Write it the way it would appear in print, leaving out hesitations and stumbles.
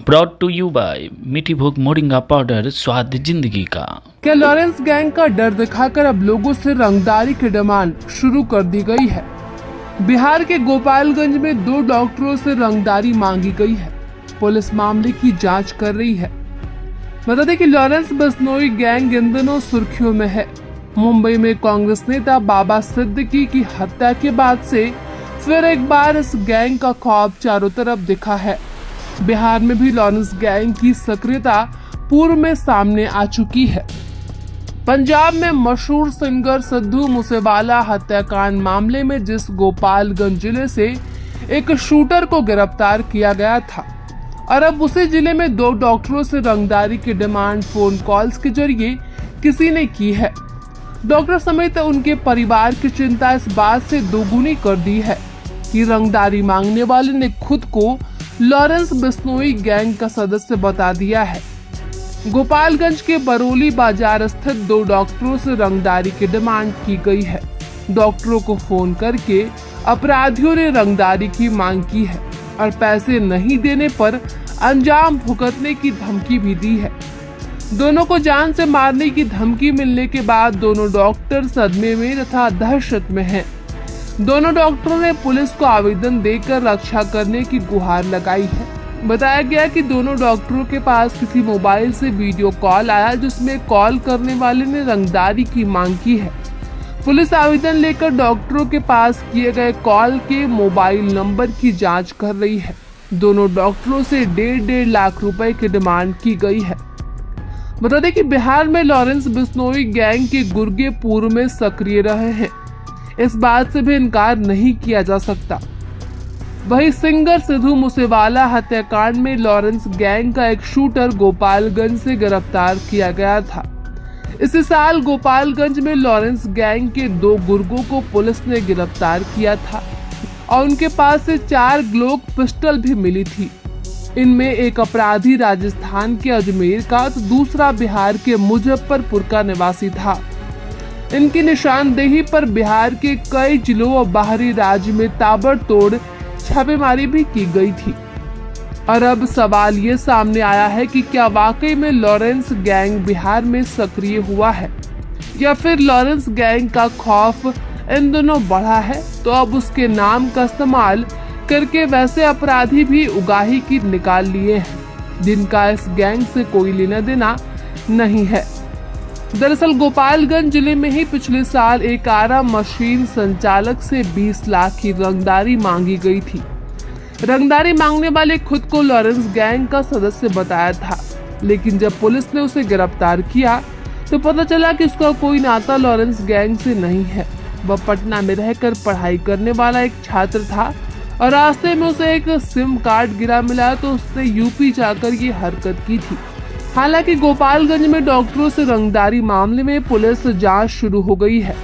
Brought to you bye मीठी भूख moringa powder, स्वाद जिंदगी का। क्या लॉरेंस गैंग का डर दिखाकर अब लोगों से रंगदारी की डिमांड शुरू कर दी गई है। बिहार के गोपालगंज में 2 डॉक्टरों से रंगदारी मांगी गई है। पुलिस मामले की जांच कर रही है। बता दें कि लॉरेंस बिश्नोई गैंग इन दिनों सुर्खियों में है। मुंबई में कांग्रेस नेता बाबा सिद्दीकी की हत्या के बाद से फिर एक बार इस गैंग का खौफ चारों तरफ दिखा है। बिहार में भी लॉरेंस गैंग की सक्रियता पूर्व में सामने आ चुकी है। पंजाब में मशहूर सिंगर सिद्धू मूसेवाला हत्याकांड मामले में जिस गोपालगंज जिले से एक शूटर को गिरफ्तार किया गया था, और अब उसी जिले में 2 डॉक्टरों से रंगदारी की डिमांड फोन कॉल्स के जरिए किसी ने की है। डॉक्टर समेत उनके परिवार की चिंता इस बात से दोगुनी कर दी है कि रंगदारी मांगने वाले ने खुद को लॉरेंस बिश्नोई गैंग का सदस्य बता दिया है। गोपालगंज के बरौली बाजार स्थित 2 डॉक्टरों से रंगदारी की डिमांड की गई है। डॉक्टरों को फोन करके अपराधियों ने रंगदारी की मांग की है और पैसे नहीं देने पर अंजाम भुगतने की धमकी भी दी है। दोनों को जान से मारने की धमकी मिलने के बाद दोनों डॉक्टर सदमे में तथा दहशत में हैं। दोनों डॉक्टरों ने पुलिस को आवेदन देकर रक्षा करने की गुहार लगाई है। बताया गया कि दोनों डॉक्टरों के पास किसी मोबाइल से वीडियो कॉल आया जिसमें कॉल करने वाले ने रंगदारी की मांग की है। पुलिस आवेदन लेकर डॉक्टरों के पास किए गए कॉल के मोबाइल नंबर की जांच कर रही है। दोनों डॉक्टरों से 1.5 लाख रुपए की डिमांड की गई है। बता दें कि बिहार में लॉरेंस बिश्नोई गैंग के गुर्गे पूर्व में सक्रिय रहे हैं, इस बात से भी इनकार नहीं किया जा सकता। वहीं सिंगर सिद्धू मूसेवाला हत्याकांड में लॉरेंस गैंग का एक शूटर गोपालगंज से गिरफ्तार किया गया था। इसी साल गोपालगंज में लॉरेंस गैंग के 2 गुर्गों को पुलिस ने गिरफ्तार किया था और उनके पास से 4 ग्लोक पिस्टल भी मिली थी। इनमें एक अपराधी राजस्थान के अजमेर का तो दूसरा बिहार के मुजफ्फरपुर का निवासी था। इनकी निशानदेही पर बिहार के कई जिलों और बाहरी राज्य में ताबड़तोड़ छापेमारी भी की गई थी। और अब सवाल ये सामने आया है कि क्या वाकई में लॉरेंस गैंग बिहार में सक्रिय हुआ है या फिर लॉरेंस गैंग का खौफ इन दोनों बढ़ा है, तो अब उसके नाम का इस्तेमाल करके वैसे अपराधी भी उगाही की निकाल लिए हैं जिनका इस गैंग से कोई लेना देना नहीं है। दरअसल गोपालगंज जिले में ही पिछले साल एक आरा मशीन संचालक से 20 लाख की रंगदारी मांगी गई थी। रंगदारी मांगने वाले खुद को लॉरेंस गैंग का सदस्य बताया था, लेकिन जब पुलिस ने उसे गिरफ्तार किया तो पता चला कि उसका कोई नाता लॉरेंस गैंग से नहीं है। वह पटना में रहकर पढ़ाई करने वाला एक छात्र था और रास्ते में उसे एक सिम कार्ड गिरा मिला तो उसने यूपी जाकर ये हरकत की थी। हालांकि गोपालगंज में डॉक्टरों से रंगदारी मामले में पुलिस जांच शुरू हो गई है।